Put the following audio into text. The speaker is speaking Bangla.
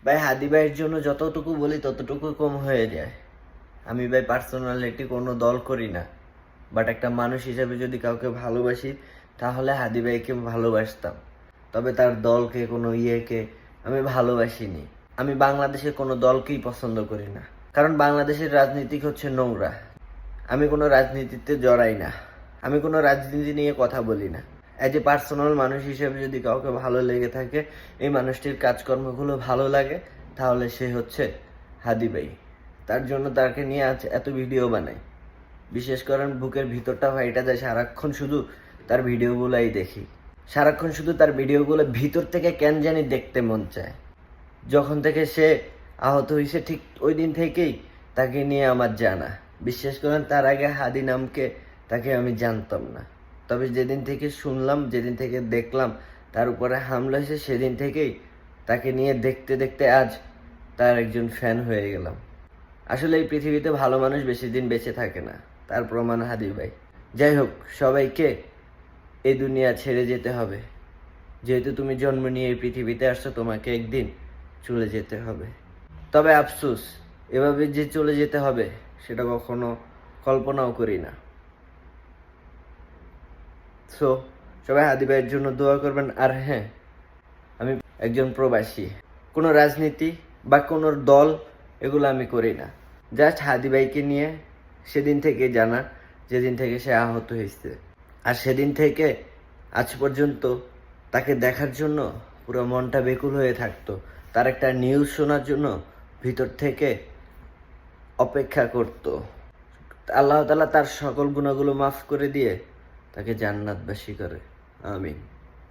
ভাই হাদি ভাইয়ের জন্য যতটুকু বলি ততটুকু কম হয়ে যায়। আমি ভাই পার্সোনালিটি কোনো দল করি না, বাট একটা মানুষ হিসেবে যদি কাউকে ভালোবাসি তাহলে হাদি ভাইকে ভালোবাসতাম, তবে তার দলকে কোনো ইয়েকে আমি ভালোবাসিনি। আমি বাংলাদেশের কোনো দলকেই পছন্দ করি না, কারণ বাংলাদেশের রাজনীতি হচ্ছে নোংরা। আমি কোনো রাজনীতিতে জড়াই না, আমি কোনো রাজনীতি নিয়ে কথা বলি না। অ্যাজ এ পার্সোনাল মানুষ হিসেবে যদি কাউকে ভালো লেগে থাকে, এই মানুষটির কাজকর্মগুলো ভালো লাগে, তাহলে সে হচ্ছে হাদি ভাই। তার জন্য তাকে নিয়ে আজ এত ভিডিও বানাই। বিশেষ করেন বুকের ভিতরটা ফাইটা যায়, সারাক্ষণ শুধু তার ভিডিওগুলোই দেখি। সারাক্ষণ শুধু তার ভিডিওগুলো ভিতর থেকে কেন জানি দেখতে মন চায়। যখন থেকে সে আহত হয়েছে ঠিক ওই দিন থেকেই তাকে নিয়ে আমার জানা। বিশ্বাস করেন তার আগে হাদি নামকে তাকে আমি জানতাম না, তবে যেদিন থেকে শুনলাম, যেদিন থেকে দেখলাম তার উপরে হামলা হয়েছে, সেদিন থেকেই তাকে নিয়ে দেখতে দেখতে আজ তার একজন ফ্যান হয়ে গেলাম। আসলে এই পৃথিবীতে ভালো মানুষ বেশি দিন বেঁচে থাকে না, তার প্রমাণ হাদি ভাই। যাই হোক, সবাইকে এই দুনিয়া ছেড়ে যেতে হবে। যেহেতু তুমি জন্ম নিয়ে এই পৃথিবীতে আসছো, তোমাকে একদিন চলে যেতে হবে। তবে আফসোস, এভাবে যে চলে যেতে হবে সেটা কখনো কল্পনাও করি না। সো সবাই হাদি ভাইয়ের জন্য দোয়া করবেন। আর হ্যাঁ, আমি একজন প্রবাসী, কোনো রাজনীতি বা কোনো দল এগুলো আমি করি না। জাস্ট হাদি ভাইকে নিয়ে সেদিন থেকে জানা, যেদিন থেকে সে আহত হয়েছে, আর সেদিন থেকে আজ পর্যন্ত তাকে দেখার জন্য পুরো মনটা বেকুল হয়ে থাকতো। তার একটা নিউজ শোনার জন্য ভিতর থেকে অপেক্ষা করত। আল্লাহ তাআলা তার সকল গুনাহগুলো মাফ করে দিয়ে তাকে জান্নাতবাসী করে। আমিন।